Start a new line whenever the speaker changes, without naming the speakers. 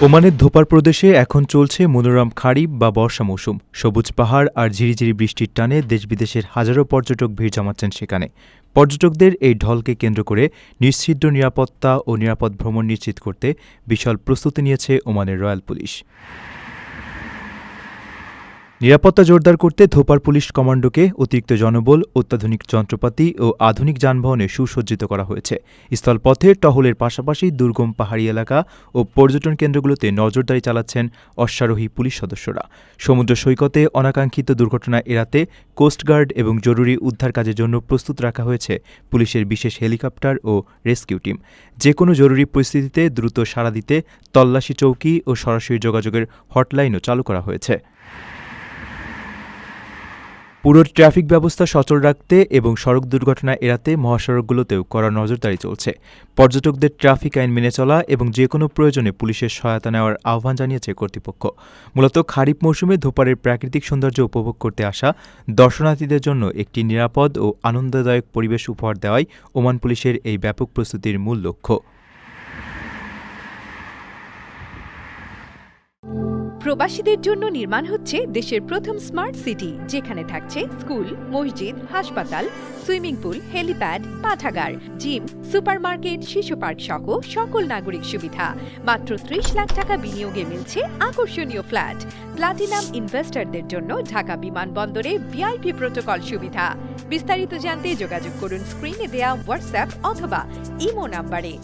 ওমানের ধোপার প্রদেশে এখন চলছে মনোরম খারিফ বা বর্ষা মৌসুম। সবুজ পাহাড় আর ঝিরিঝিরি বৃষ্টির টানে দেশ-বিদেশের হাজারো পর্যটক ভিড় জমাচ্ছেন সেখানে। পর্যটকদের এই ঢলকে কেন্দ্র করে নিশ্ছিদ্র নিরাপত্তা ও নিরাপদ ভ্রমণ নিশ্চিত করতে বিশাল প্রস্তুতি নিয়েছে ওমানের রয়্যাল পুলিশ। নিরাপত্তা জোরদার করতে ধোপার পুলিশ কমান্ডোকে অতিরিক্ত জনবল, অত্যাধুনিক যন্ত্রপাতি ও আধুনিক যানবাহনে সুসজ্জিত করা হয়েছে। স্থলপথে টহলের পাশাপাশি দুর্গম পাহাড়ি এলাকা ও পর্যটন কেন্দ্রগুলোতে নজরদারি চালাচ্ছেন অশ্বারোহী পুলিশ সদস্যরা। সমুদ্র সৈকতে অনাকাঙ্ক্ষিত দুর্ঘটনা এড়াতে কোস্টগার্ড এবং জরুরি উদ্ধার কাজের জন্য প্রস্তুত রাখা হয়েছে পুলিশের বিশেষ হেলিকপ্টার ও রেস্কিউ টিম। যে কোনো জরুরি পরিস্থিতিতে দ্রুত সাড়া দিতে তল্লাশি চৌকি ও সরাসরি যোগাযোগের হটলাইনও চালু করা হয়েছে। পুরো ট্রাফিক ব্যবস্থা সচল রাখতে এবং সড়ক দুর্ঘটনা এড়াতে মহাসড়কগুলোতেও কড়া নজরদারি চলছে। পর্যটকদের ট্রাফিক আইন মেনে চলা এবং যে কোনো প্রয়োজনে পুলিশের সহায়তা নেওয়ার আহ্বান জানিয়েছে কর্তৃপক্ষ। মূলত খারিফ মৌসুমে ধোপারের প্রাকৃতিক সৌন্দর্য উপভোগ করতে আসা দর্শনার্থীদের জন্য একটি নিরাপদ ও আনন্দদায়ক পরিবেশ উপহার দেওয়াই ওমান পুলিশের এই ব্যাপক প্রস্তুতির মূল লক্ষ্য।
প্রবাসীদের জন্য নির্মাণ হচ্ছে দেশের প্রথম স্মার্ট সিটি, যেখানে থাকছে স্কুল, মসজিদ, হাসপাতাল, সুইমিং পুল, হেলিপ্যাড, পাঠাগার, জিম, সুপারমার্কেট, শিশু পার্ক সহ সকল নাগরিক সুবিধা। মাত্র ৩০ লাখ টাকা বিনিয়োগে মিলছে আকর্ষণীয় ফ্ল্যাট। প্লাটিনাম ইনভেস্টরদের জন্য ঢাকা বিমানবন্দরে ভিআইপি প্রোটোকল সুবিধা। বিস্তারিত জানতে যোগাযোগ করুন স্ক্রিনে দেয়া হোয়াটসঅ্যাপ অথবা ইমো নাম্বারে।